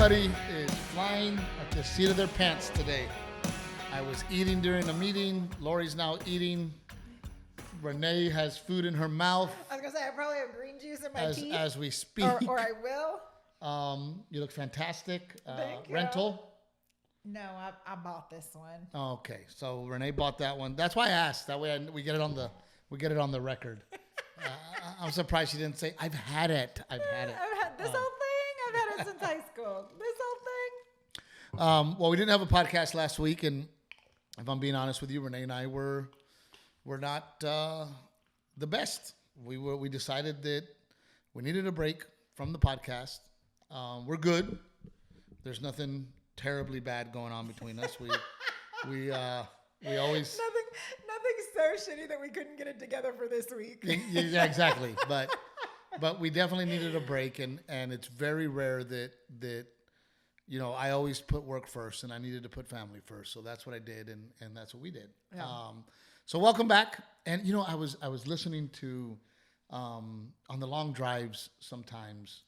Everybody is flying at the seat of their pants today. I was eating during a meeting. Lori's now eating. Renae has food in her mouth. I was going to say, I probably have green juice in my teeth. As we speak. Or I will. You look fantastic. Thank you. Rental? No, I bought this one. Okay, so Renae bought that one. That's why I asked. That way we get it on the record. I'm surprised she didn't say, I've had it. I've had this whole thing? I've had it since high school. This whole thing? Well, we didn't have a podcast last week, and if I'm being honest with you, Renae and I were not the best. We decided that we needed a break from the podcast. We're good. There's nothing terribly bad going on between us. We always nothing so shitty that we couldn't get it together for this week. Yeah, exactly. But we definitely needed a break, and it's very rare that I always put work first, and I needed to put family first. So that's what I did, and that's what we did. Yeah. So welcome back. And I was listening to on the long drives sometimes.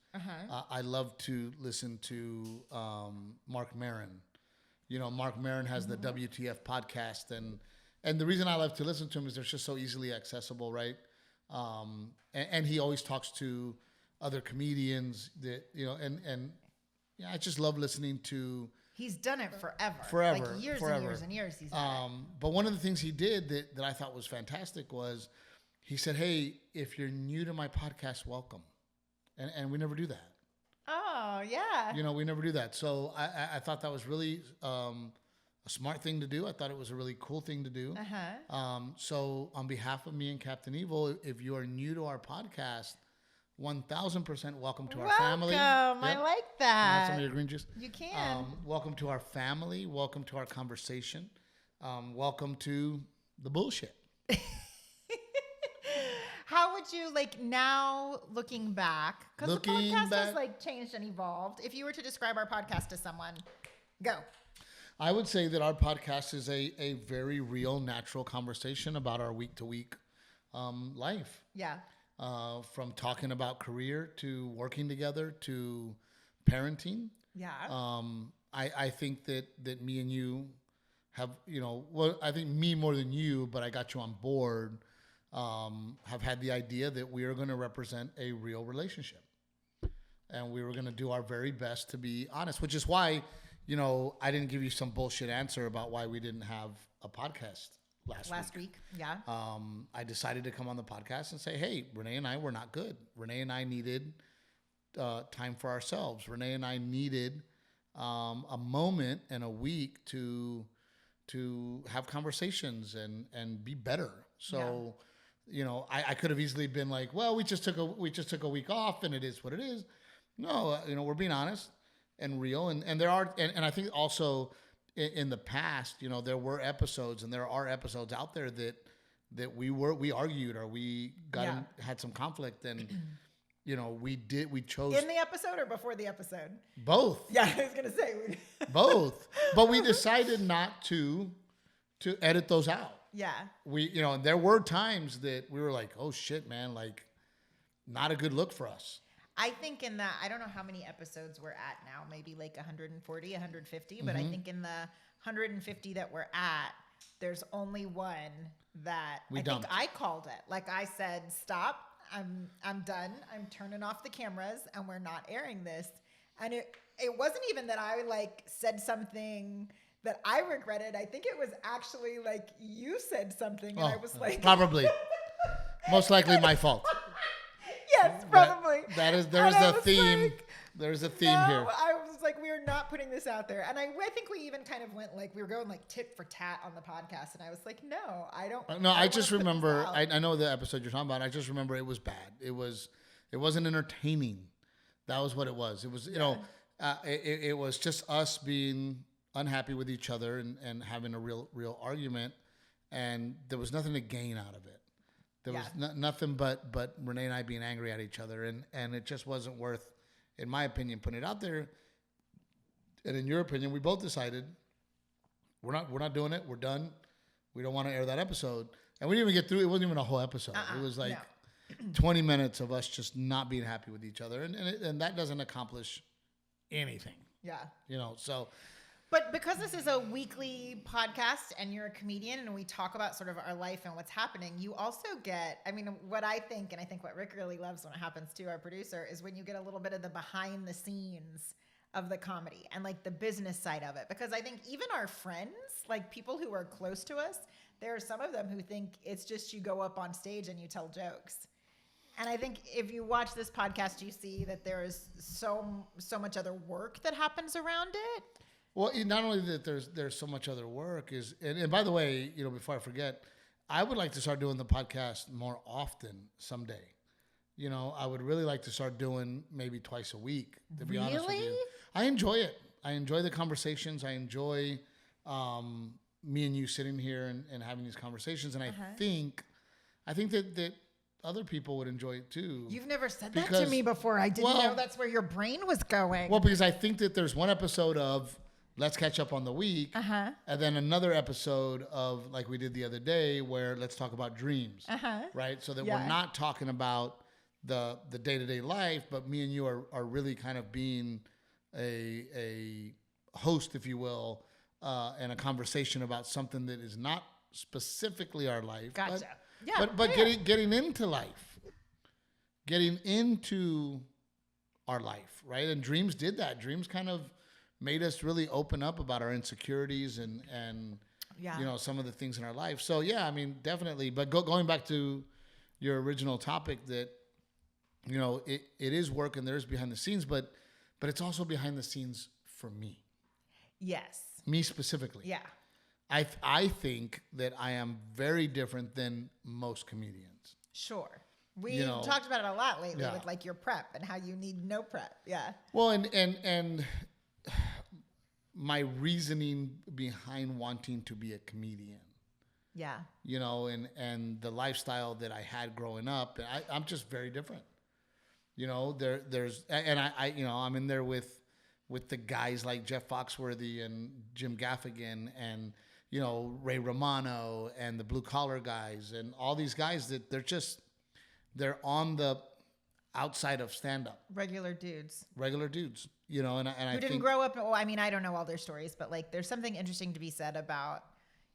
I love to listen to Mark Maron. Mark Maron has the WTF podcast, and the reason I love to listen to him is they're just so easily accessible, right? And he always talks to other comedians that and I just love listening to. He's done it forever, like years forever. And years and years. He's done it. But one of the things he did that I thought was fantastic was he said, "Hey, if you're new to my podcast, welcome," and we never do that. Oh yeah. We never do that. So I thought that was really a smart thing to do. I thought it was a really cool thing to do. So on behalf of me and Captain Evil, if you are new to our podcast, 1,000% welcome to our family. Welcome. I like that. Have some of your green juice. You can. Welcome to our family. Welcome to our conversation. Welcome to the bullshit. How would you now looking back? Because the podcast has changed and evolved. If you were to describe our podcast to someone, go. I would say that our podcast is a very real, natural conversation about our week-to-week life. Yeah. From talking about career to working together to parenting. Yeah. I think that me and you have, I think me more than you, but I got you on board, have had the idea that we are going to represent a real relationship. And we were going to do our very best to be honest, which is why, I didn't give you some bullshit answer about why we didn't have a podcast last week. Yeah. I decided to come on the podcast and say, hey, Renae and I were not good. Renae and I needed time for ourselves. Renae and I needed a moment and a week to have conversations and be better. So, I could have easily been like, well, we just took a week off and it is what it is. No, we're being honest and real. And there are, and I think also in the past, there were episodes and there are episodes out there that we argued or we had some conflict and, we chose. In the episode or before the episode? Both. Yeah, I was going to say. Both. But we decided not to edit those out. Yeah. There were times that we were like, oh shit, man, not a good look for us. I think I don't know how many episodes we're at now, maybe 140, 150, but I think in the 150 that we're at, there's only one that I think I called it. I said, stop, I'm done. I'm turning off the cameras and we're not airing this. And it wasn't even that I said something that I regretted. I think it was actually you said something and I was like. Probably. Most likely my fault. Yes, probably. There's a theme. There's a theme here. I was like, we are not putting this out there. And I think we even kind of went we were going tit for tat on the podcast. And I was like, no, I don't. No, I just remember, I know the episode you're talking about. I just remember it was bad. It wasn't entertaining. That was what it was. It was, it was just us being unhappy with each other and having a real argument. And there was nothing to gain out of it. There was nothing but Renae and I being angry at each other, and it just wasn't worth, in my opinion, putting it out there. And in your opinion, we both decided we're not doing it. We're done. We don't want to air that episode, and we didn't even get through. It wasn't even a whole episode. It was 20 minutes of us just not being happy with each other, and that doesn't accomplish anything. Yeah. So. But because this is a weekly podcast and you're a comedian and we talk about sort of our life and what's happening, you also get, I mean, what I think, and I think what Rick really loves when it happens to our producer, is when you get a little bit of the behind the scenes of the comedy and like the business side of it. Because I think even our friends, like people who are close to us, there are some of them who think it's just you go up on stage and you tell jokes. And I think if you watch this podcast, you see that there is so much other work that happens around it. Well, not only that there's so much other work and by the way, before I forget, I would like to start doing the podcast more often someday. I would really like to start doing maybe twice a week, to be honest with you. I enjoy it. I enjoy the conversations. I enjoy me and you sitting here and having these conversations. And I think that other people would enjoy it too. You've never said that to me before. I didn't know that's where your brain was going. Well, because I think that there's one episode of let's catch up on the week. And then another episode of, like we did the other day, where let's talk about dreams. Right? So that we're not talking about the day-to-day life, but me and you are really kind of being a host, if you will, and a conversation about something that is not specifically our life. Gotcha. But getting into life. Getting into our life, right? And dreams did that. Dreams kind of made us really open up about our insecurities and some of the things in our life. So yeah, I mean, definitely. But going back to your original topic, that it is work and there's behind the scenes, but it's also behind the scenes for me. Yes. Me specifically. Yeah. I think that I am very different than most comedians. Sure. We talked about it a lot lately with like your prep and how you need no prep. Yeah. Well, and my reasoning behind wanting to be a comedian. Yeah. And the lifestyle that I had growing up, I'm just very different. There's I'm in there with the guys like Jeff Foxworthy and Jim Gaffigan and Ray Romano and the blue collar guys and all these guys that they're on the outside of stand up. Regular dudes. And I who didn't grow up. Well, I mean, I don't know all their stories, but like there's something interesting to be said about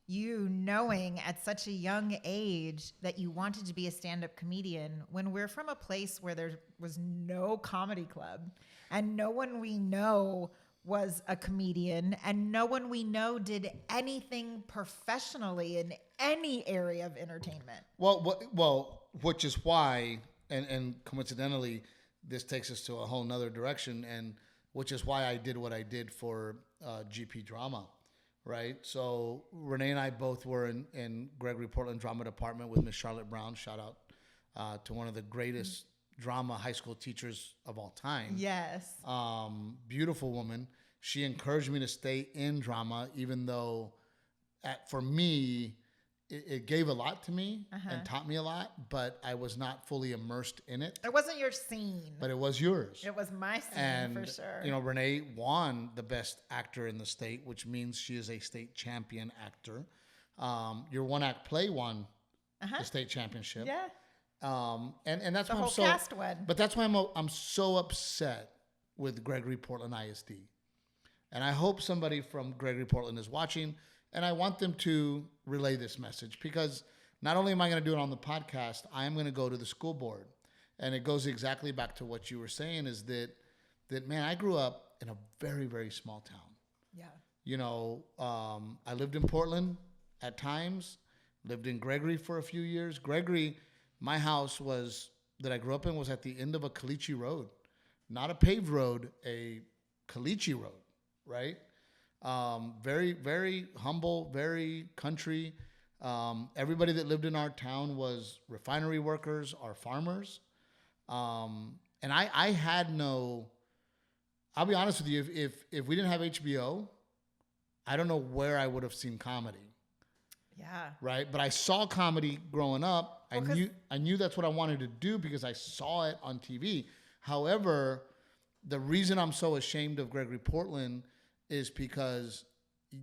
you knowing at such a young age that you wanted to be a stand-up comedian when we're from a place where there was no comedy club and no one we know was a comedian and no one we know did anything professionally in any area of entertainment. Well, which is why, and coincidentally, this takes us to a whole nother direction, and which is why I did what I did for GP Drama. Right. So Renae and I both were in Gregory Portland Drama Department with Miss Charlotte Brown. Shout out to one of the greatest drama high school teachers of all time. Yes. Beautiful woman. She encouraged me to stay in drama, even though for me, it gave a lot to me and taught me a lot, but I was not fully immersed in it. It wasn't your scene. But it was yours. It was my scene, for sure. Renae won the best actor in the state, which means she is a state champion actor. Your one-act play won the state championship. Yeah. And that's the why whole cast won. But that's why I'm so upset with Gregory Portland ISD. And I hope somebody from Gregory Portland is watching, and I want them to relay this message, because not only am I going to do it on the podcast, I am going to go to the school board. And it goes exactly back to what you were saying, is that man, I grew up in a very, very small town. Yeah. I lived in Portland at times, lived in Gregory for a few years. Gregory, my house that I grew up in was at the end of a caliche road, not a paved road, a caliche road, right? Very, very humble, very country. Everybody that lived in our town was refinery workers or farmers. And I had I'll be honest with you, if we didn't have HBO, I don't know where I would have seen comedy. Yeah. Right. But I saw comedy growing up. I knew that's what I wanted to do because I saw it on TV. However, the reason I'm so ashamed of Gregory Portland is because,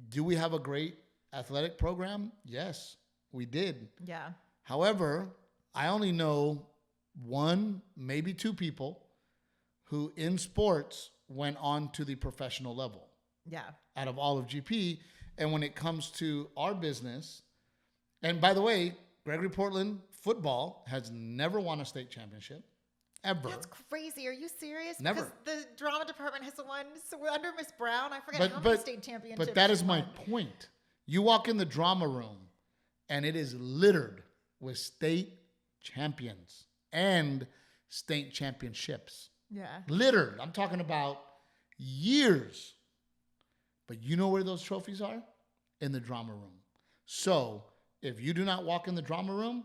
do we have a great athletic program? Yes, we did. Yeah. However, I only know one, maybe two people who in sports went on to the professional level. Yeah. Out of all of GP. And when it comes to our business, and by the way, Gregory Portland football has never won a state championship. Ever. That's crazy. Are you serious? Never. Because the drama department has won under Miss Brown. I forget how many state championships. But that is my point. You walk in the drama room, and it is littered with state champions and state championships. Yeah. Littered. I'm talking about years. But you know where those trophies are? In the drama room. So if you do not walk in the drama room,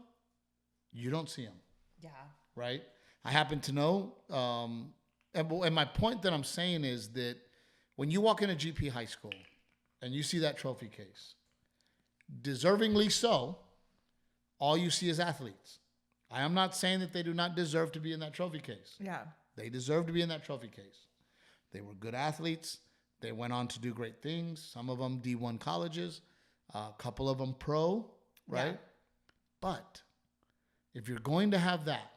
you don't see them. Yeah. Right? I happen to know, and my point that I'm saying is that when you walk into GP high school and you see that trophy case, deservingly so, all you see is athletes. I am not saying that they do not deserve to be in that trophy case. Yeah. They deserve to be in that trophy case. They were good athletes. They went on to do great things. Some of them D1 colleges, a couple of them pro, right? Yeah. But if you're going to have that,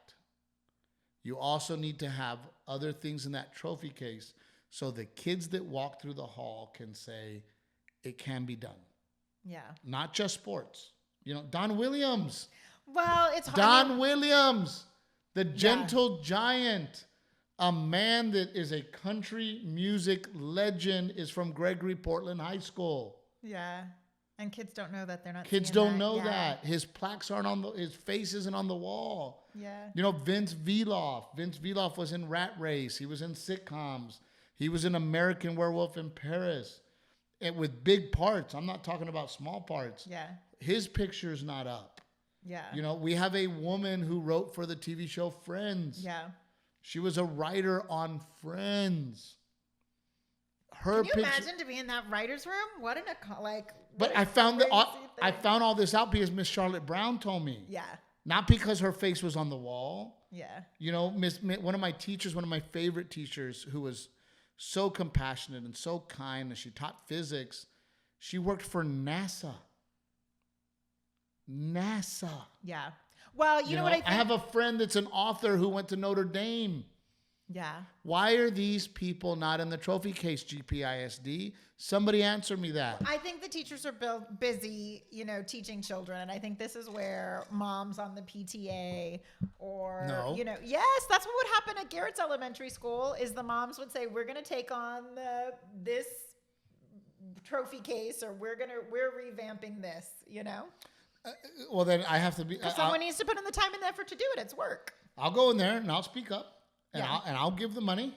you also need to have other things in that trophy case so the kids that walk through the hall can say, it can be done. Yeah. Not just sports. You know, Don Williams. Well, it's hard. Don Williams, the gentle giant, a man that is a country music legend, is from Gregory Portland High School. Yeah. And kids don't know that. They're not. Kids don't know that. His plaques aren't on his face isn't on the wall. Yeah. You know, Vince Viloff. Vince Viloff was in Rat Race. He was in sitcoms. He was in American Werewolf in Paris. And with big parts. I'm not talking about small parts. Yeah. His picture's not up. Yeah. You know, we have a woman who wrote for the TV show Friends. Yeah. She was a writer on Friends. Can you imagine to be in that writer's room? What But I found all this out because Miss Charlotte Brown told me. Yeah. Not because her face was on the wall. Yeah. You know, one of my teachers, one of my favorite teachers, who was so compassionate and so kind, and she taught physics. She worked for NASA. Yeah. Well, you know what I think? I have a friend that's an author who went to Notre Dame. Yeah. Why are these people not in the trophy case, GPISD? Somebody answer me that. I think the teachers are busy, teaching children. And I think this is where moms on the PTA yes, that's what would happen at Garrett's elementary school is the moms would say, we're going to take on this trophy case or we're revamping this, Well, then I have to be. Because someone needs to put in the time and the effort to do it. It's work. I'll go in there and I'll speak up. I'll give the money.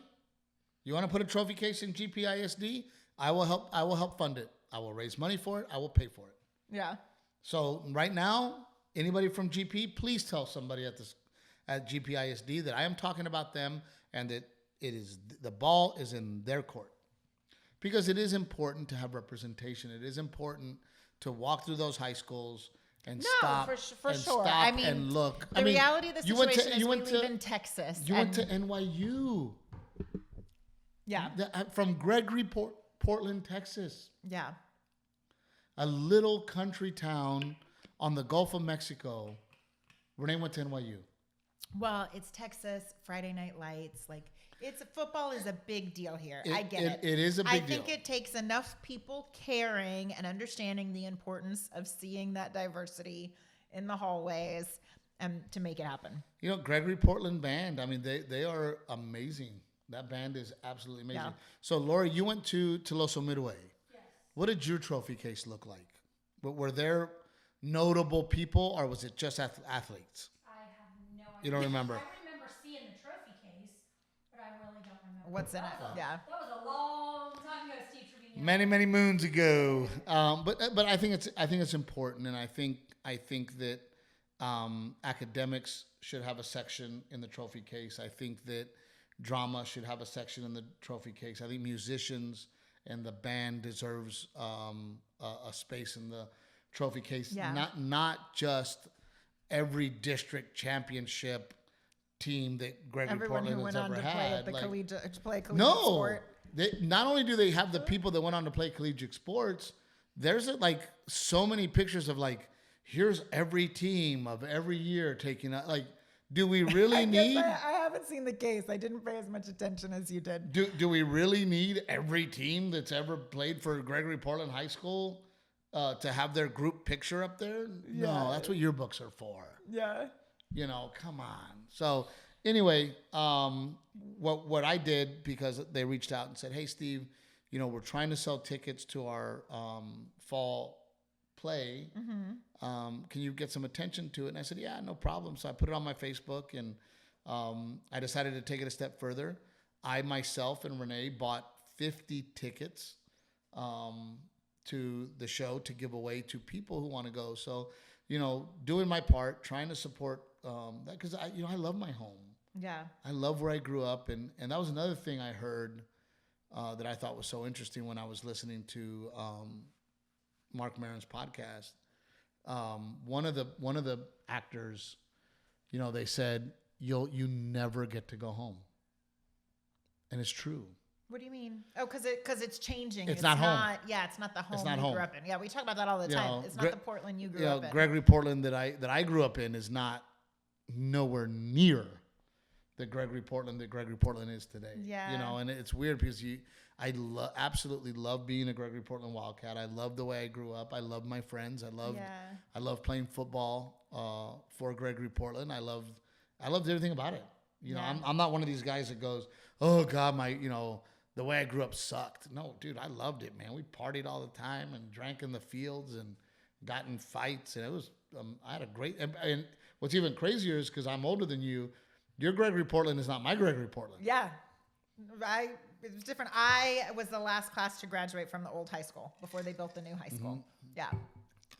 You want to put a trophy case in GPISD? I will help fund it. I will raise money for it. I will pay for it. Yeah. So right now, anybody from GP, please tell somebody at GPISD that I am talking about them and that the ball is in their court. Because it is important to have representation. It is important to walk through those high schools and stop for sure. Stop and look. The reality of the situation is we live in Texas. You went to NYU. Yeah. From Gregory Portland, Texas. Yeah. A little country town on the Gulf of Mexico. Renae went to NYU. Well, it's Texas, Friday Night Lights, football is a big deal here. I get it. It is a big deal. I think it takes enough people caring and understanding the importance of seeing that diversity in the hallways to make it happen. Gregory Portland Band, I mean, they are amazing. That band is absolutely amazing. Yeah. So, Lori, you went to Toloso Midway. Yes. What did your trophy case look like? Were there notable people or was it just athletes? I have no idea. You don't remember? I remember seeing the trophy case, but I really don't remember. What's in it? Yeah. That was a long time ago, Steve Trevino. Many, many moons ago. But I think it's important, and I think that academics should have a section in the trophy case. I think that drama should have a section in the trophy case. I think musicians and the band deserves a space in the trophy case. Yeah. Not just every district championship team that Gregory Portland has ever had. Play collegiate sport. Not only do they have the people that went on to play collegiate sports, there's so many pictures of here's every team of every year taking Do we really need? I haven't seen the case. I didn't pay as much attention as you did. Do we really need every team that's ever played for Gregory Portland High School to have their group picture up there? Yeah. No, that's what yearbooks are for. Yeah. Come on. So anyway, what I did, because they reached out and said, "Hey, Steve, we're trying to sell tickets to our fall play. Can you get some attention to it?" And I said, "Yeah, no problem." So I put it on my Facebook, and I decided to take it a step further. I myself and Renae bought 50 tickets to the show to give away to people who want to go. So, doing my part, trying to support that, because I love my home. Yeah. I love where I grew up, and that was another thing I heard that I thought was so interesting when I was listening to Mark Maron's podcast. One of the actors, they said you never get to go home, and it's true. What do you mean? Oh, because it's changing. It's not home. Yeah, it's not the home not you home. grew up in. Yeah, we talk about that all the time. It's not the Portland you grew up in. Gregory Portland that I grew up in is not nowhere near the Gregory Portland that Gregory Portland is today. Yeah. And it's weird because I absolutely love being a Gregory Portland Wildcat. I love the way I grew up. I love my friends. I love playing football for Gregory Portland. I loved everything about it. I'm not one of these guys that goes, "Oh God, the way I grew up sucked." No, dude, I loved it, man. We partied all the time and drank in the fields and got in fights, and it was I had a great. And what's even crazier is because I'm older than you, your Gregory Portland is not my Gregory Portland. Yeah, it was different. I was the last class to graduate from the old high school before they built the new high school. Mm-hmm. Yeah.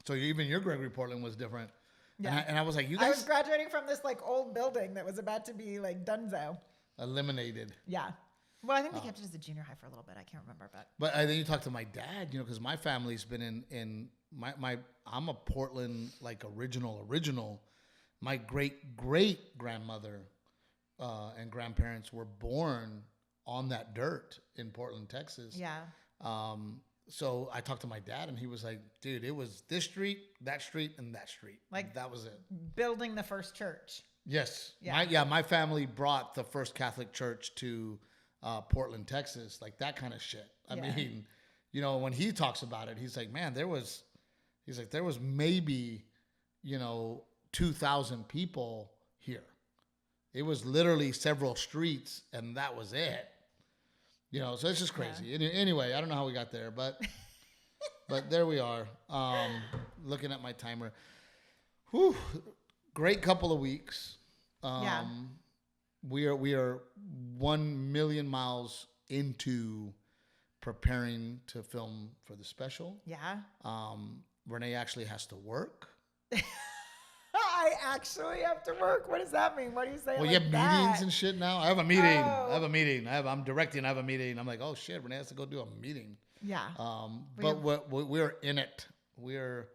So even your Gregory Portland was different. Yeah. And I was like, you guys. I was graduating from this old building that was about to be donezo. Eliminated. Yeah. Well, I think they kept it as a junior high for a little bit. I can't remember, but then you talk to my dad, because my family's been in I'm a Portland original. My great grandmother and grandparents were born on that dirt in Portland, Texas. Yeah. So I talked to my dad, and he was like, "Dude, it was this street, and that street. That was it. Building the first church." Yes. Yeah. My family brought the first Catholic church to Portland, Texas, that kind of shit. I mean, when he talks about it, he's like, "Man, there was maybe, 2,000 people here. It was literally several streets, and that was it." So it's just crazy. Yeah. Anyway, I don't know how we got there, but there we are. Looking at my timer. Whew, great couple of weeks. We are 1 million miles into preparing to film for the special. Yeah. Renae actually has to work. I actually have to work. What does that mean? What do you say? Well, you have meetings and shit now. I have a meeting. I'm directing. I have a meeting. I'm like, oh shit, Renae has to go do a meeting. Yeah. But we're in it. We're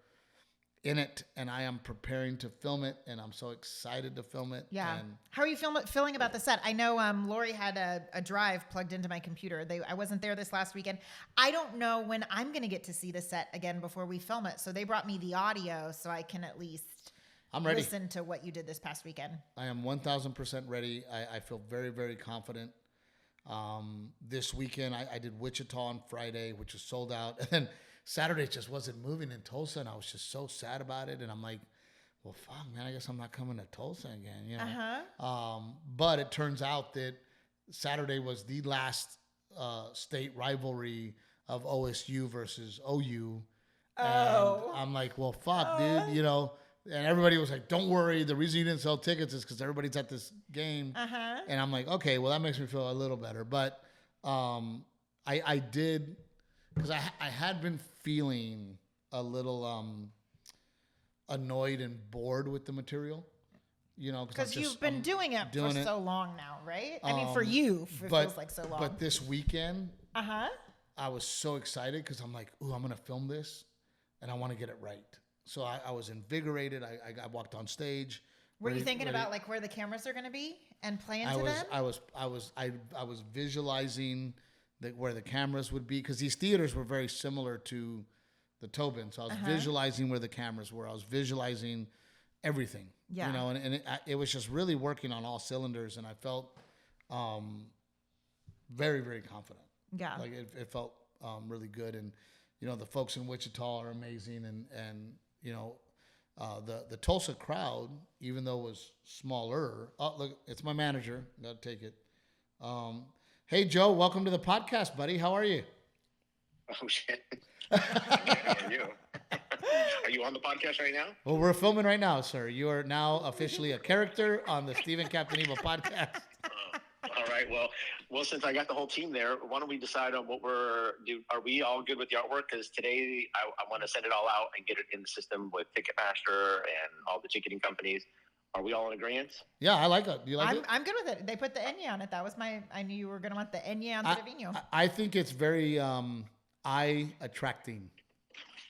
in it, and I am preparing to film it, and I'm so excited to film it. Yeah. And how are you feeling about the set? I know Lori had a drive plugged into my computer. I wasn't there this last weekend. I don't know when I'm going to get to see the set again before we film it. So they brought me the audio so I can at least I'm ready. Listen to what you did this past weekend. I am 1,000% ready. I feel very, very confident. This weekend, I did Wichita on Friday, which was sold out. And then Saturday just wasn't moving in Tulsa, and I was just so sad about it. And I'm like, well, fuck, man, I guess I'm not coming to Tulsa again. But it turns out that Saturday was the last state rivalry of OSU versus OU. And I'm like, well, fuck, dude, And everybody was like, don't worry. The reason you didn't sell tickets is because everybody's at this game. And I'm like, okay, well, that makes me feel a little better. But I did, because I had been feeling a little annoyed and bored with the material. Because you've been doing it for so long now, right? I mean, for you, it feels like so long. But this weekend, I was so excited because I'm like, ooh, I'm going to film this, and I want to get it right. So I was invigorated. I walked on stage. Were you thinking about where the cameras are going to be and play into them? I was visualizing where the cameras would be, because these theaters were very similar to the Tobin. So I was visualizing where the cameras were. I was visualizing everything. Yeah. You know, and it was just really working on all cylinders, and I felt very, very confident. Yeah. Like it felt really good, and you know the folks in Wichita are amazing, and you know the Tulsa crowd, even though it was smaller. Oh, look, it's my manager. Gotta take it. Hey Joe, welcome to the podcast, buddy. How are you? Oh shit! How are you? Are you on the podcast right now? Well, we're filming right now, sir. You are now officially a character on the Stephen Captain Evil podcast. All right. Well, since I got the whole team there, why don't we decide on what are we all good with the artwork? Because today I want to send it all out and get it in the system with Ticketmaster and all the ticketing companies. Are we all in agreement? Yeah, I like it. Do you like it? I'm good with it. They put the Enya on it. That was I knew you were going to want the Enya on Trevino. I think it's very eye attracting.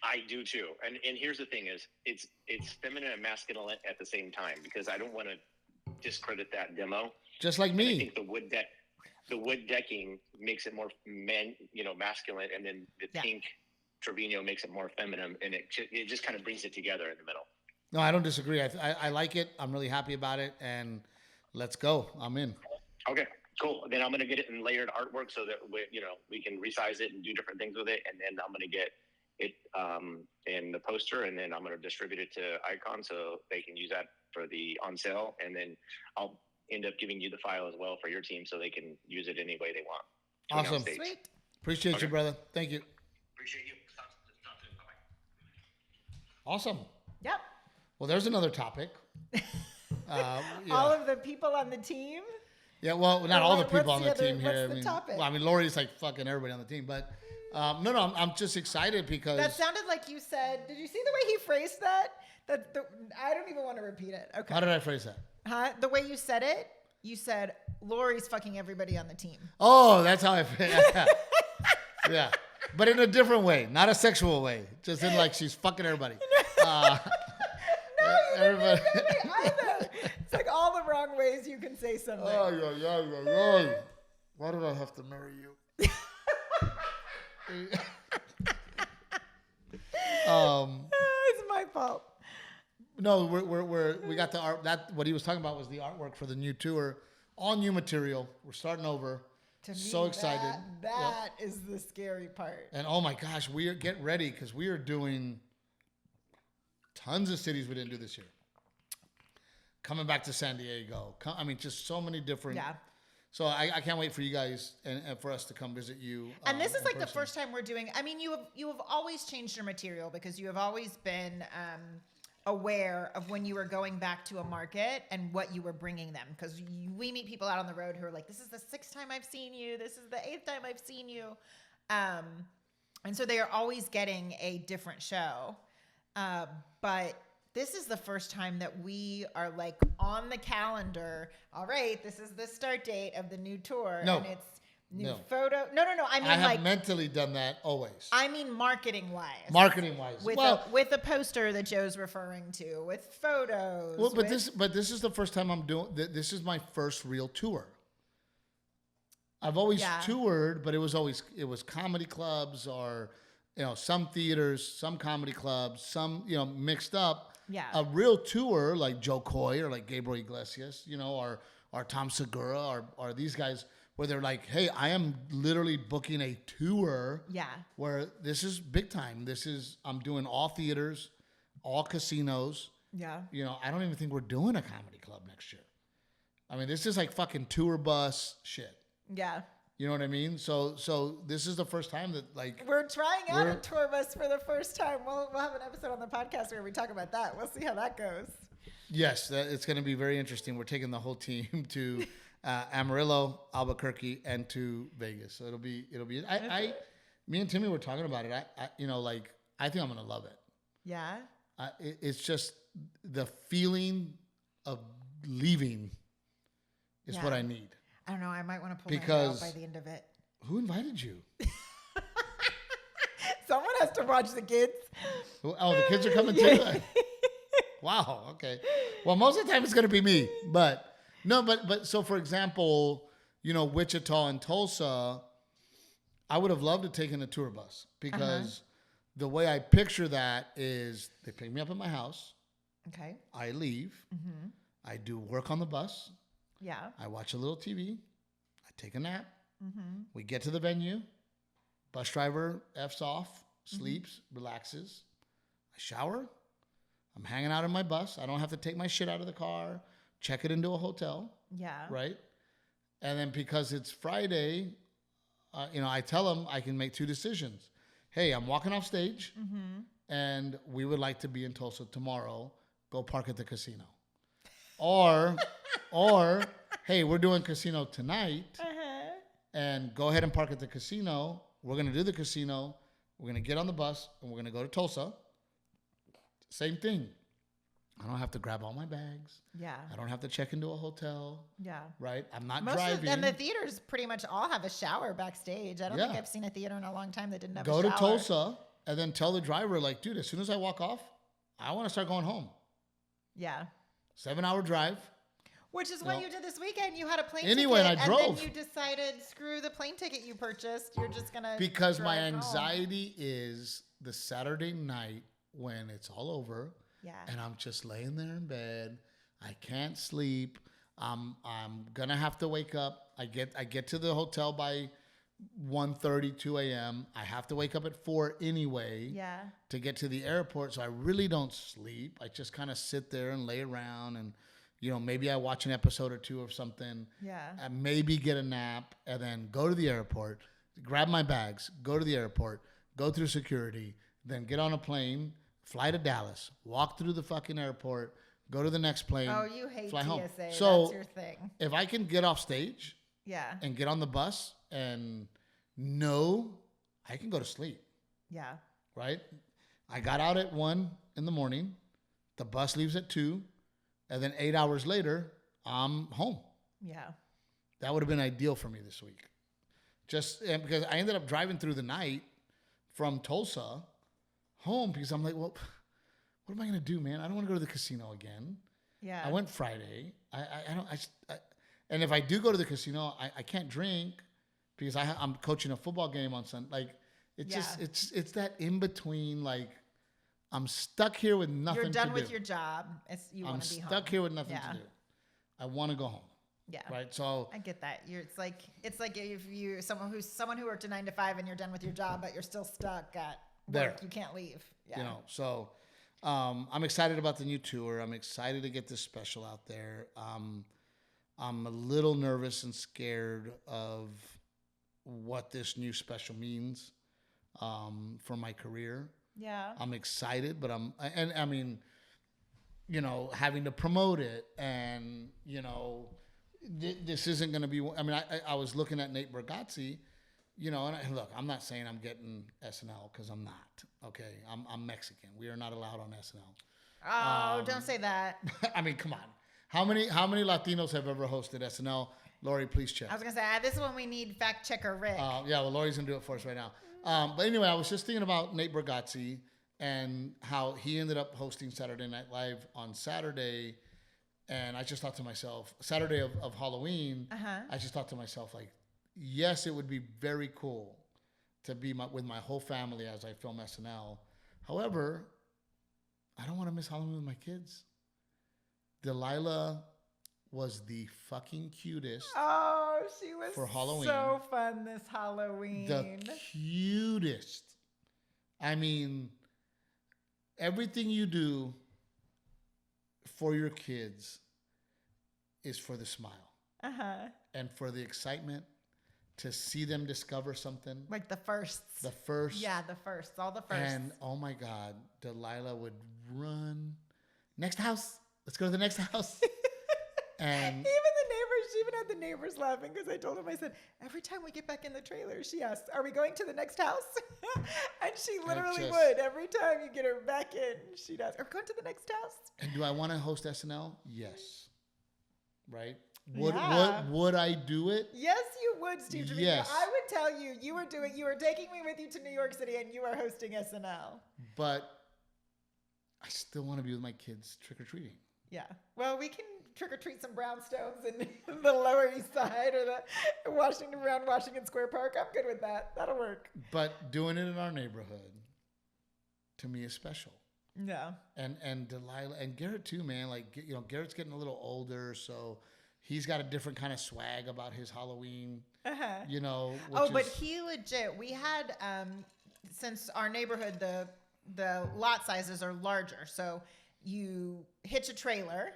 I do too. And here's the thing is it's feminine and masculine at the same time, because I don't want to discredit that demo. Just like me. And I think the wood decking makes it more masculine, and then the pink Trevino makes it more feminine, and it just kind of brings it together in the middle. No, I don't disagree. I like it. I'm really happy about it, and let's go. I'm in. Okay, cool. Then I'm gonna get it in layered artwork so that we can resize it and do different things with it, and then I'm gonna get it in the poster, and then I'm gonna distribute it to Icon so they can use that for the on sale, and then I'll end up giving you the file as well for your team so they can use it any way they want. Awesome. Sweet. Appreciate you, brother. Thank you. Appreciate you. Talk soon. Bye-bye. Awesome. Yep. Well, there's another topic. All of the people on the team. Yeah, well, not all the people on the what's team here. the topic? Well, I mean, Lori's like fucking everybody on the team, but no, I'm just excited because That sounded like you said. Did you see the way he phrased that? I don't even want to repeat it. Okay. How did I phrase that? Huh? The way you said it, you said Lori's fucking everybody on the team. Oh, that's how I yeah. Yeah, but in a different way, not a sexual way, just in like she's fucking everybody. No, you didn't mean either. It's like all the wrong ways you can say something. Oh, yeah. Why did I have to marry you? It's my fault. No, we got the art. That what he was talking about was the artwork for the new tour, all new material. We're starting over. So excited. That is the scary part. And oh my gosh, get ready because we are doing tons of cities we didn't do this year. Coming back to San Diego. Just so many different. Yeah. So I can't wait for you guys and for us to come visit you. And this is like the person. first time we're doing. I mean, you have always changed your material because you have always been aware of when you were going back to a market and what you were bringing them. Because we meet people out on the road who are like, "This is the 6th time I've seen you. This is the 8th time I've seen you," and so they are always getting a different show. But this is the first time that we are like on the calendar. All right, this is the start date of the new tour. No. And it's new photo. No. I mean, I have mentally done that always. I mean, marketing wise. With a poster that Joe's referring to, with photos. Well, but this is the first time I'm doing. This is my first real tour. I've always toured, but it was comedy clubs or some theaters, some comedy clubs, some mixed up. Yeah. A real tour like Joe Coy or like Gabriel Iglesias, or Tom Segura or these guys where they're like, hey, I am literally booking a tour. Yeah. Where this is big time. I'm doing all theaters, all casinos. Yeah. I don't even think we're doing a comedy club next year. I mean, this is like fucking tour bus shit. Yeah. You know what I mean? So this is the first time that we're trying out a tour bus for the first time. We'll have an episode on the podcast where we talk about that. We'll see how that goes. Yes, it's going to be very interesting. We're taking the whole team to Amarillo, Albuquerque, and to Vegas. So it'll be. Me and Timmy were talking about it. I think I'm going to love it. Yeah. It's just the feeling of leaving is what I need. I don't know. I might want to pull my hair out by the end of it. Who invited you? Someone has to watch the kids. Oh, the kids are coming too? Wow. Okay. Well, most of the time it's going to be me. But so for example, Wichita and Tulsa, I would have loved to take in a tour bus because the way I picture that is they pick me up at my house. Okay. I leave. Mm-hmm. I do work on the bus. Yeah. I watch a little TV. I take a nap. Mm-hmm. We get to the venue. Bus driver F's off, sleeps, relaxes. I shower. I'm hanging out in my bus. I don't have to take my shit out of the car, check it into a hotel. Yeah. Right? And then because it's Friday, I tell them I can make two decisions. Hey, I'm walking off stage, and we would like to be in Tulsa tomorrow. Go park at the casino. Or, hey, we're doing casino tonight, and go ahead and park at the casino. We're going to do the casino. We're going to get on the bus, and we're going to go to Tulsa. Same thing. I don't have to grab all my bags. Yeah. I don't have to check into a hotel. Yeah. Right? I'm not driving. And the theaters pretty much all have a shower backstage. I don't think I've seen a theater in a long time that didn't have a shower. Go to Tulsa and then tell the driver, like, dude, as soon as I walk off, I want to start going home. Yeah. 7-hour drive. Which is what you did this weekend. You had a plane anyway, ticket. And I drove. And then you decided, screw the plane ticket you purchased. You're just going to Because my anxiety is the Saturday night when it's all over. Yeah. And I'm just laying there in bed. I can't sleep. I'm gonna have to wake up. I get to the hotel by 1:30, 2 a.m. I have to wake up at 4 anyway. Yeah. To get to the airport. So I really don't sleep. I just kind of sit there and lay around, and maybe I watch an episode or two of something. Yeah. And maybe get a nap, and then go to the airport, grab my bags, go to the airport, go through security, then get on a plane. Fly to Dallas, walk through the fucking airport, go to the next plane. Oh, you hate fly TSA. home. That's So your thing. if I can get off stage and get on the bus and know I can go to sleep. Yeah. Right? I got out at 1 in the morning. The bus leaves at 2. And then 8 hours later, I'm home. Yeah. That would have been ideal for me this week. Because I ended up driving through the night from Tulsa home because I'm like, well, what am I going to do, man? I don't want to go to the casino again. Yeah. I went Friday. And if I do go to the casino, I can't drink because I'm coaching a football game on Sunday. Like, it's that in between. Like, I'm stuck here with nothing to do. You're done with your job. You want to be home. I'm stuck here with nothing to do. I want to go home. Yeah. Right. So I get that. It's like if you someone who worked a 9 to 5 and you're done with your job, but you're still stuck at work. You can't leave. Yeah. So I'm excited about the new tour. I'm excited to get this special out there. I'm a little nervous and scared of what this new special means for my career. Yeah. I'm excited, but having to promote it and, this isn't going to be, I was looking at Nate Bargatze, and look, I'm not saying I'm getting SNL because I'm not. Okay. I'm Mexican. We are not allowed on SNL. Oh, don't say that. Come on. How many Latinos have ever hosted SNL? Lori, please check. I was going to say, this is when we need fact checker Rick. Well, Lori's going to do it for us right now. But anyway, I was just thinking about Nate Bargatze and how he ended up hosting Saturday Night Live on Saturday. And I just thought to myself, Saturday of Halloween, I just thought to myself, like, yes, it would be very cool to be with my whole family as I film SNL. However, I don't want to miss Halloween with my kids. Delilah was the fucking cutest. Oh, she was for Halloween. So fun this Halloween. The cutest. Everything you do for your kids is for the smile. And for the excitement to see them discover something. Like the firsts. The first. Yeah, the firsts. All the firsts. And oh my God, Delilah would run. Next house. Let's go to the next house. And even the neighbors, she even had the neighbors laughing because I told them, I said, every time we get back in the trailer, she asks, are we going to the next house? And she literally would. Every time you get her back in, she'd ask, are we going to the next house? And do I want to host SNL? Yes. Right? Would I do it? Yes, you would, Steve Trevino. Yes. I would tell you, you were taking me with you to New York City and you are hosting SNL. But I still want to be with my kids trick-or-treating. Yeah. Well, we can trick-or-treat some brownstones in the Lower East Side or the Washington Square Park. I'm good with that. That'll work. But doing it in our neighborhood, to me, is special. Yeah. And Delilah and Garrett too, man. Like, you know, Garrett's getting a little older, so he's got a different kind of swag about his Halloween. You know. But he legit. We had since our neighborhood, the lot sizes are larger, so you hitch a trailer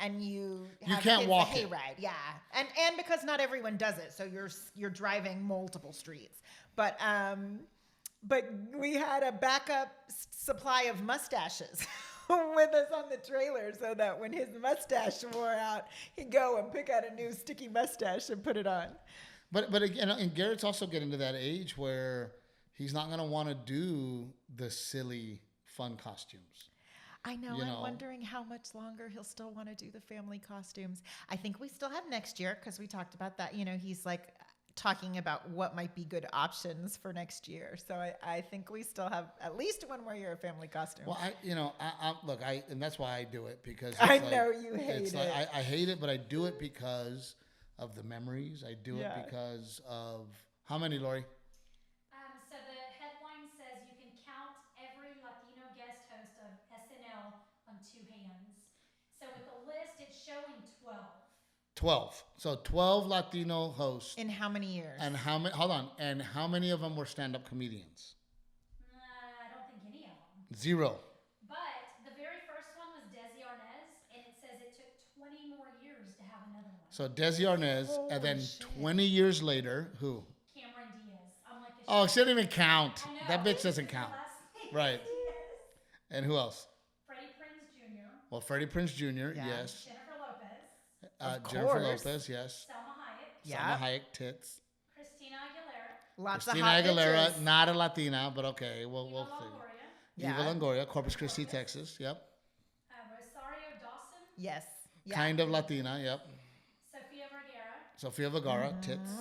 and you have can't kids walk a it. hayride. Yeah, and because not everyone does it, so you're driving multiple streets. But we had a backup supply of mustaches with us on the trailer, so that when his mustache wore out, he'd go and pick out a new sticky mustache and put it on. But again, and Garrett's also getting to that age where he's not going to want to do the silly, fun costumes. I know. I'm wondering how much longer he'll still want to do the family costumes. I think we still have next year because we talked about that. You know, he's like talking about what might be good options for next year. So I think we still have at least one more year of family costumes. Well, and that's why I do it, because I know you hate it. Like, I hate it, but I do it because of the memories. I do it because of how many, Lori? So the headline says you can count every Latino guest host of SNL on two hands. So with the list, it's showing 12. 12. So 12 Latino hosts. In how many years? And how many? Hold on. And how many of them were stand-up comedians? I don't think any of them. 0. But the very first one was Desi Arnaz, and it says it took 20 more years to have another one. So Desi Arnaz, and then 20 years later, who? Cameron Diaz. I'm like, Oh, she doesn't even count. I know. That bitch doesn't count. Right. And who else? Freddie Prinze Jr. Well, Freddie Prinze Jr., Yeah. yes. Jennifer Lopez. Jennifer Lopez, yes. Selma Hayek. Yeah. Salma Hayek, tits. Christina Aguilera. Lots Christina of hot Aguilera, bitches. not a Latina, but okay, we'll Eva see. Longoria. Yeah. Eva Longoria, Corpus Christi, Texas, yep. Rosario Dawson. Yes. Yeah. Kind of Latina, yep. Sofia Vergara. Sofia Vergara, tits.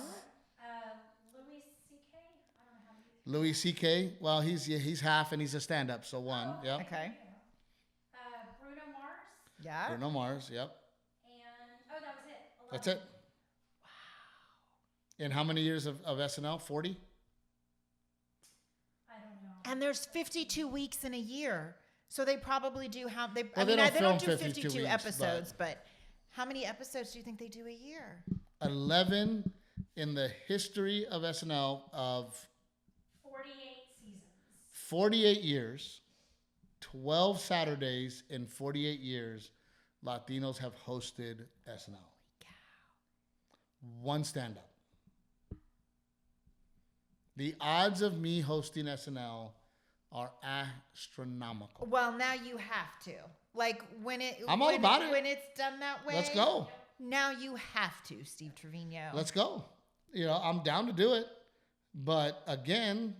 Louis C.K. I don't know how to Louis C.K., well, he's half and he's a stand-up, so one, yep. Okay. Bruno Mars. Yeah. Bruno Mars, yep. And, that was it. 11. That's it. Wow. And how many years of SNL? 40? I don't know. And there's 52 weeks in a year. So they probably do have, Well, I they mean, don't they don't film do 52 52 weeks, episodes, but how many episodes do you think they do a year? 11 in the history of SNL of 48 seasons. 48 years, 12 Saturdays in 48 years, Latinos have hosted SNL. One stand-up. The odds of me hosting SNL are astronomical. Well, now you have to. Like I'm all about it. When it's done that way. Let's go. Now you have to, Steve Trevino. Let's go. You know, I'm down to do it. But again,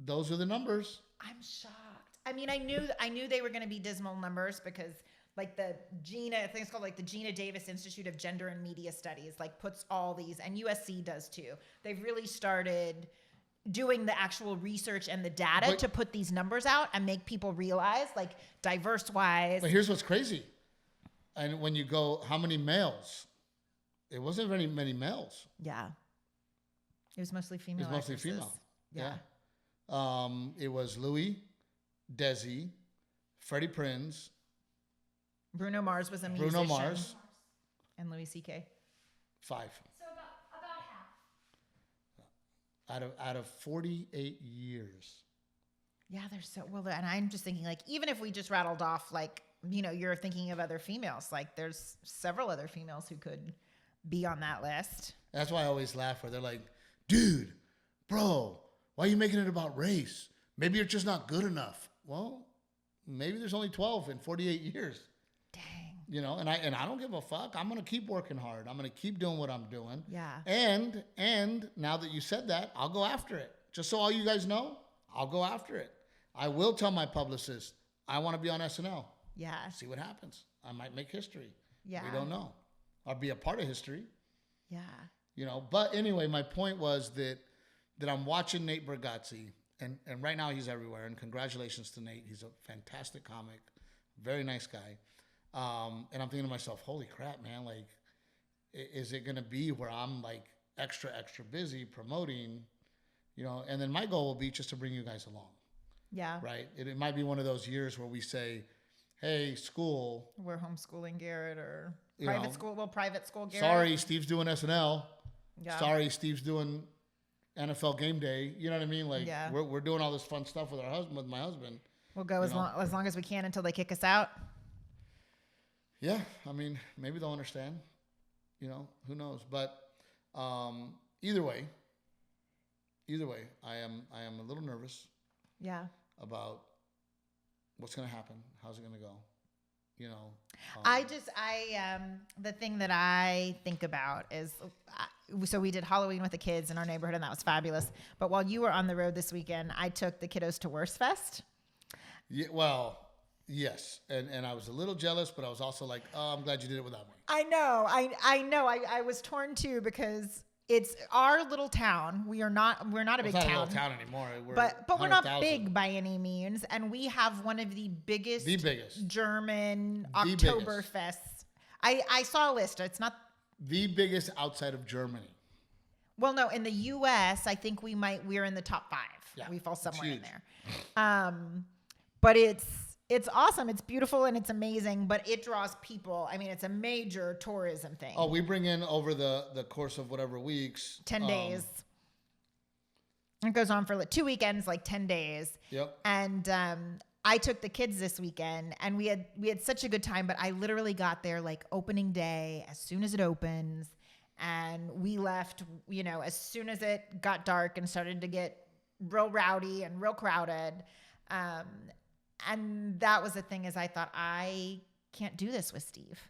those are the numbers. I'm shocked. I mean, I knew they were going to be dismal numbers because like the Gina, I think it's called like the Gina Davis Institute of Gender and Media Studies, like puts all these, and USC does too. They've really started doing the actual research and the data to put these numbers out and make people realize, like, diverse wise. But here's what's crazy. And when you go, how many males? It wasn't very many males. Yeah. It was mostly female. It was mostly actresses. female. Yeah. It was Louis, Desi, Freddie Prinze. Bruno Mars was a musician. Bruno Mars. And Louis C.K. 5. So about half. Out of 48 years. Yeah, they're so well. And I'm just thinking, like, even if we just rattled off, like, you know, you're thinking of other females. Like, there's several other females who could be on that list. That's why I always laugh where they're like, dude, bro, why are you making it about race? Maybe you're just not good enough. Well, maybe there's only 12 in 48 years. Dang. You know, and I don't give a fuck. I'm going to keep working hard. I'm going to keep doing what I'm doing. Yeah. And now that you said that, I'll go after it. Just so all you guys know, I'll go after it. I will tell my publicist, I want to be on SNL. Yeah. See what happens. I might make history. Yeah. We don't know. Or be a part of history. Yeah. You know, but anyway, my point was that I'm watching Nate Bargatze, and right now he's everywhere. And congratulations to Nate. He's a fantastic comic, very nice guy. And I'm thinking to myself, holy crap, man, like, is it going to be where I'm like extra busy promoting, you know? And then my goal will be just to bring you guys along. Yeah. Right. It might be one of those years where we say, "Hey, school, we're homeschooling Garrett or You private know, school. Well, private school Garrett. sorry, Steve's doing SNL. Yeah. Sorry, Steve's doing NFL game day." You know what I mean? Like Yeah. we're doing all this fun stuff with my husband. We'll go as long as we can until they kick us out. Yeah, I mean, maybe they'll understand. You know, who knows? But either way, I am a little nervous. Yeah. About what's going to happen. How's it going to go? You know. The thing that I think about is, so we did Halloween with the kids in our neighborhood, and that was fabulous. But while you were on the road this weekend, I took the kiddos to Worst Fest. Yeah, well, yes, and I was a little jealous, but I was also like, oh, I'm glad you did it without me. I know. I was torn too because it's our little town. We're not a big town. It's not a little town anymore. But we're not big by any means, and we have one of the biggest German Oktoberfests. I saw a list. It's not the biggest outside of Germany. Well, no, in the U.S., I think we're in the top 5. Yeah, we fall somewhere in there. But it's awesome. It's beautiful and it's amazing, but it draws people. I mean, it's a major tourism thing. Oh, we bring in over the course of whatever weeks. 10 days. It goes on for like 2 weekends, like 10 days. Yep. And I took the kids this weekend, and we had such a good time, but I literally got there like opening day as soon as it opens. And we left, as soon as it got dark and started to get real rowdy and real crowded. And that was the thing, is I thought, I can't do this with Steve.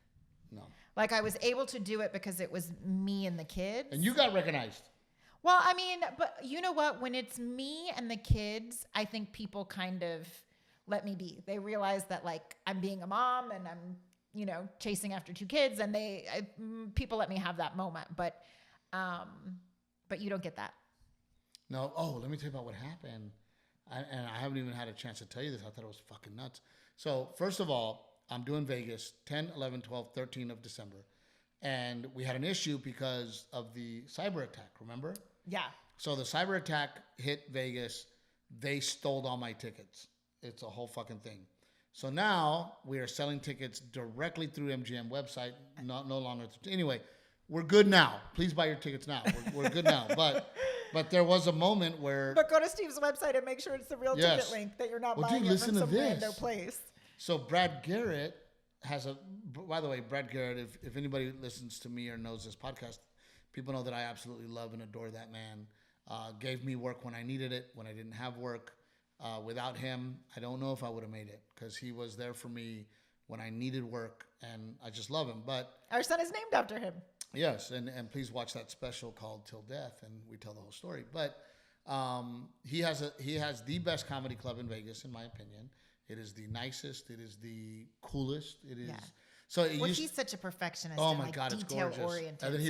No. Like, I was able to do it because it was me and the kids. And you got recognized. Well, I mean, but you know what? When it's me and the kids, I think people kind of let me be. They realize that, like, I'm being a mom and I'm, chasing after 2 kids, and people let me have that moment. But you don't get that. No. Oh, let me tell you about what happened. And I haven't even had a chance to tell you this. I thought it was fucking nuts. So first of all, I'm doing Vegas 10, 11, 12, 13 of December. And we had an issue because of the cyber attack, remember? Yeah. So the cyber attack hit Vegas. They stole all my tickets. It's a whole fucking thing. So now we are selling tickets directly through MGM website, no longer. Anyway, we're good now. Please buy your tickets now. We're good now. But there was a moment where... But go to Steve's website and make sure it's the real ticket link, that you're not buying it from some random place. So Brad Garrett has a... By the way, Brad Garrett, if anybody listens to me or knows this podcast, people know that I absolutely love and adore that man. Gave me work when I needed it, when I didn't have work. Without him, I don't know if I would have made it, because he was there for me when I needed work, and I just love him. But our son is named after him. Yes, and please watch that special called Till Death, and we tell the whole story. But he has the best comedy club in Vegas, in my opinion. It is the nicest. It is the coolest. It is. Yeah. So he's such a perfectionist. Oh my God, it's gorgeous. Oriented, and then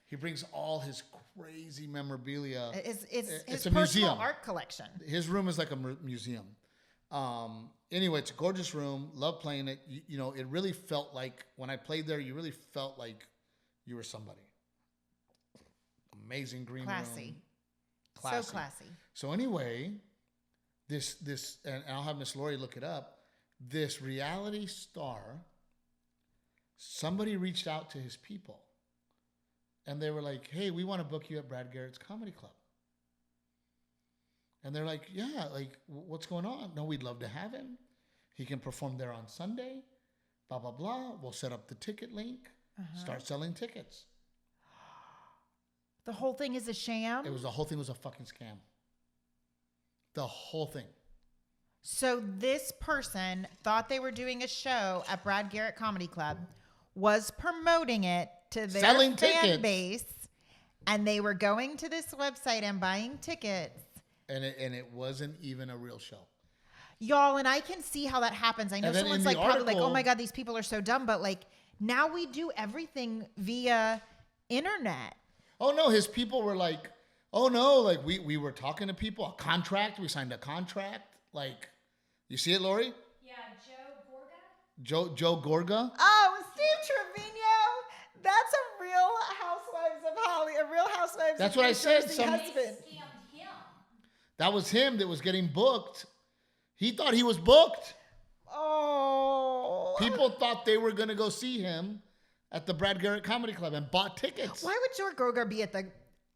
he brings all his crazy memorabilia. It's his a personal museum. Art collection. His room is like a museum. Anyway, it's a gorgeous room. Love playing it. It really felt like when I played there, you really felt like you were somebody. Amazing green room. Classy. So classy. So anyway, this and I'll have Miss Lori look it up. This reality star, somebody reached out to his people, and they were like, "Hey, we want to book you at Brad Garrett's comedy club." And they're like, "Yeah, like what's going on?" "No, we'd love to have him. He can perform there on Sunday. Blah blah blah. We'll set up the ticket link." Start selling tickets. The whole thing is a sham? The whole thing was a fucking scam. The whole thing. So this person thought they were doing a show at Brad Garrett Comedy Club, was promoting it to their fan base, and they were going to this website and buying tickets. And it wasn't even a real show. Y'all, and I can see how that happens. I know someone's like probably like, "Oh my God, these people are so dumb," but like, now we do everything via internet. Oh no, his people were like, "Oh no, like we were talking to people, a contract, we signed a contract." Like, you see it, Lori? Yeah, Joe Gorga. Joe Gorga? Oh, Steve Trevino. That's a Real Housewives of Holly, a Real Housewives. That's what I said. They scammed him. That was him that was getting booked He thought he was booked. Oh. People thought they were going to go see him at the Brad Garrett Comedy Club and bought tickets. Why would Joe Gorga be at the...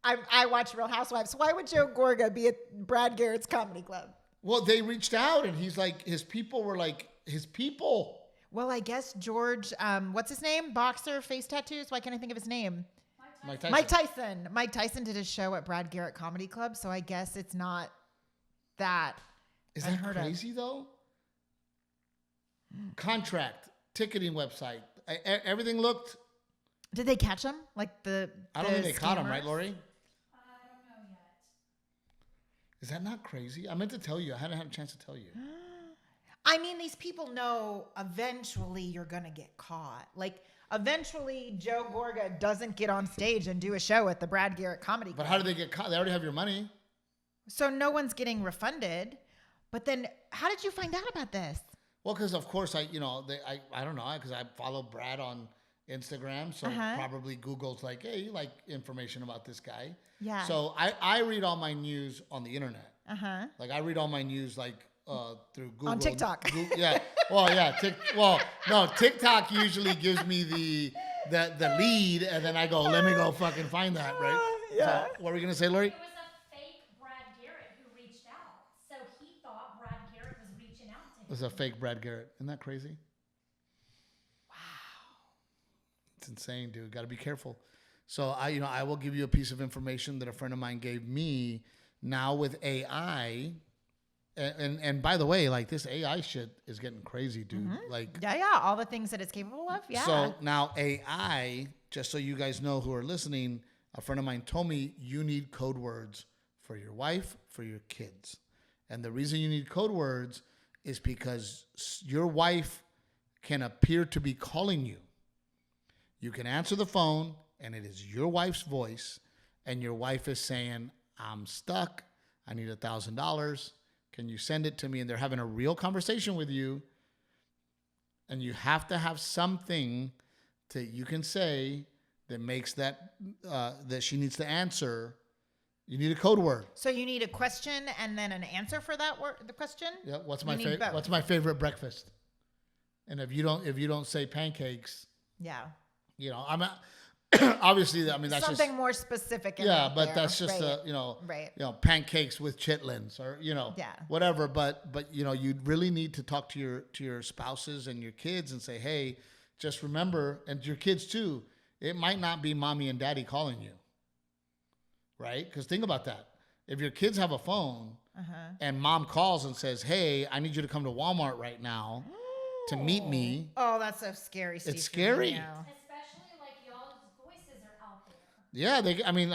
I watch Real Housewives. Why would Joe Gorga be at Brad Garrett's Comedy Club? Well, they reached out, and he's like, his people were like, his people. Well, I guess George, what's his name? Boxer, face tattoos. Why can't I think of his name? Mike Tyson. Mike Tyson did his show at Brad Garrett Comedy Club, so I guess it's not that. Is that crazy, though? Contract, ticketing website. Everything looked... Did they catch him? Like I don't think they caught him, right, Lori? I don't know yet. Is that not crazy? I meant to tell you. I hadn't had a chance to tell you. I mean, these people know eventually you're going to get caught. Like, eventually Joe Gorga doesn't get on stage and do a show at the Brad Garrett Comedy Club. But how do they get caught? They already have your money. So no one's getting refunded. But then how did you find out about this? Well, because of course I don't know, because I follow Brad on Instagram, so probably Google's like, hey, you like information about this guy. Yeah. So I read all my news on the internet. Uh-huh. I read all my news through Google. On TikTok. Yeah. Well, yeah. No, TikTok usually gives me the lead, and then I go, let me go fucking find that, right? Yeah. So, what were we gonna say, Lori? It was a fake Brad Garrett who reached out. So he thought Brad Garrett was reaching out to him. It was a fake Brad Garrett. Isn't that crazy? It's insane, dude. Got to be careful. So I will give you a piece of information that a friend of mine gave me. Now with AI, and by the way, like this AI shit is getting crazy, dude. Mm-hmm. Like all the things that it's capable of. Yeah. So now AI, just so you guys know who are listening, a friend of mine told me you need code words for your wife, for your kids, and the reason you need code words is because your wife can appear to be calling you. You can answer the phone, and it is your wife's voice, and your wife is saying, I'm stuck. I need $1,000. Can you send it to me? And they're having a real conversation with you, and you have to have something that you can say that makes that she needs to answer. You need a code word. So you need a question and then an answer for that word, the question? Yeah. What's my favorite breakfast? And if you don't say pancakes, yeah. I'm obviously. I mean, that's something just, more specific. Yeah, but that's just right. Pancakes with chitlins or whatever. But you really need to talk to your spouses and your kids and say, hey, just remember, and your kids too. It might not be mommy and daddy calling you, right? Because think about that. If your kids have a phone and mom calls and says, hey, I need you to come to Walmart right now to meet me. Oh, that's so scary, Steve. It's scary. Especially like y'all's voices are out there. Yeah,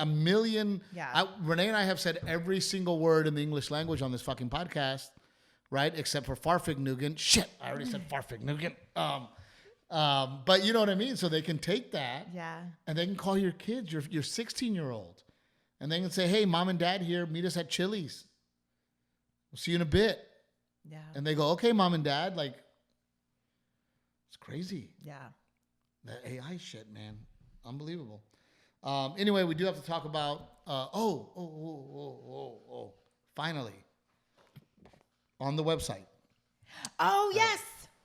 a million. Yeah. Renae and I have said every single word in the English language on this fucking podcast, right? Except for Farfignugan. Shit, I already said Farfignugan. But you know what I mean? So they can take that. Yeah. And they can call your kids, your 16-year-old. And they can say, hey, mom and dad here, meet us at Chili's. We'll see you in a bit. Yeah. And they go, okay, mom and dad, like, it's crazy. Yeah. That AI shit, man. Unbelievable. Anyway, we do have to talk about, finally, on the website. Oh, yes.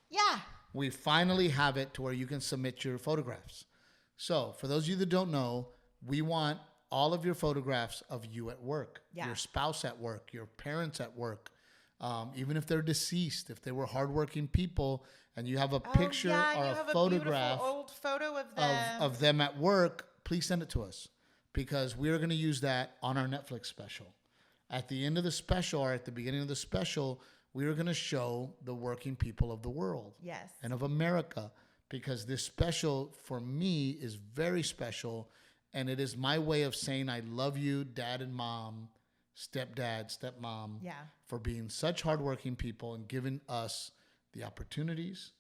Yeah. We finally have it to where you can submit your photographs. So for those of you that don't know, we want all of your photographs of you at work, your spouse at work, your parents at work, even if they're deceased, if they were hardworking people, and you have a picture or a photograph old photo of them at work, please send it to us because we're going to use that on our Netflix special. At the end of the special or at the beginning of the special, we are going to show the working people of the world and of America because this special for me is very special. And it is my way of saying I love you, dad and mom, stepdad, stepmom, for being such hardworking people and giving us the opportunities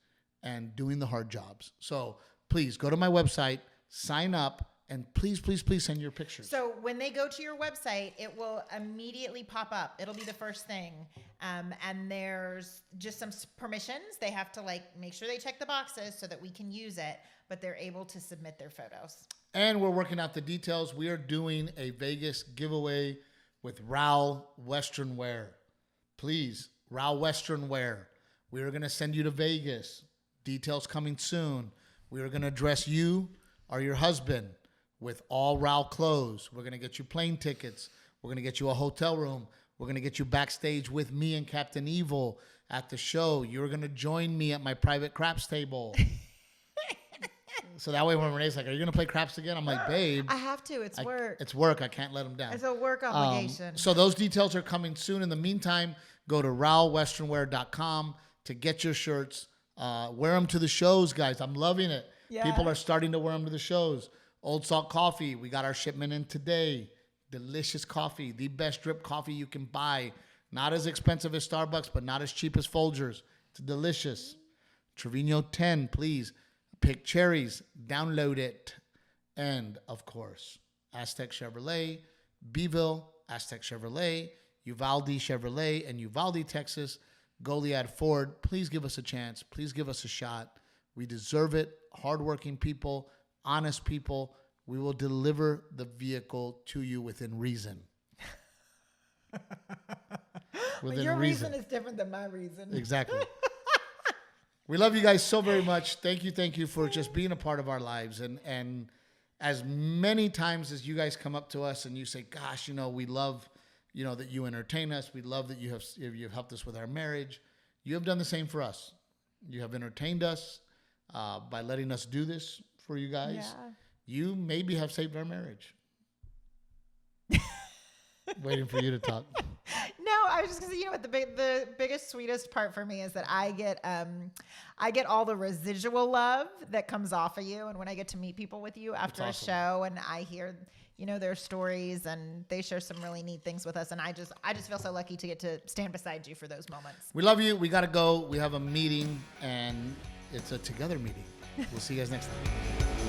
and doing the hard jobs. So please go to my website, sign up, and please, please, please send your pictures. So when they go to your website, it will immediately pop up. It'll be the first thing. And there's just some permissions. They have to make sure they check the boxes so that we can use it, but they're able to submit their photos. And we're working out the details. We are doing a Vegas giveaway with Raoul Western Wear. Please Rao Western Wear. We are going to send you to Vegas. Details coming soon. We are going to dress you or your husband with all Rao clothes. We're going to get you plane tickets. We're going to get you a hotel room. We're going to get you backstage with me and Captain Evil at the show. You're going to join me at my private craps table. So that way when Renee's like, are you going to play craps again? I'm like, babe. I have to. It's work. It's work. I can't let them down. It's a work obligation. So those details are coming soon. In the meantime, go to RaoWesternwear.com to get your shirts. Wear them to the shows, guys. I'm loving it. Yeah. People are starting to wear them to the shows. Old Salt Coffee. We got our shipment in today. Delicious coffee. The best drip coffee you can buy. Not as expensive as Starbucks, but not as cheap as Folgers. It's delicious. Trevino 10, please. Pick Cherries. Download it. And, of course, Aztec Chevrolet, Beeville, Aztec Chevrolet, Uvalde Chevrolet, and Uvalde, Texas, Goliad Ford. Please give us a chance. Please give us a shot. We deserve it. Hardworking people, honest people. We will deliver the vehicle to you within reason. But your reason is different than my reason. Exactly. We love you guys so very much. Thank you for just being a part of our lives. And as many times as you guys come up to us and you say, gosh, we love, that you entertain us. We love that you've helped us with our marriage. You have done the same for us. You have entertained us by letting us do this for you guys. Yeah. You maybe have saved our marriage. Waiting for you to talk. No, I was just gonna say, what the biggest, sweetest part for me is that I get all the residual love that comes off of you, and when I get to meet people with you after a show, and I hear their stories, and they share some really neat things with us, and I just feel so lucky to get to stand beside you for those moments. We love you. We gotta go. We have a meeting, and it's a together meeting. We'll see you guys next time.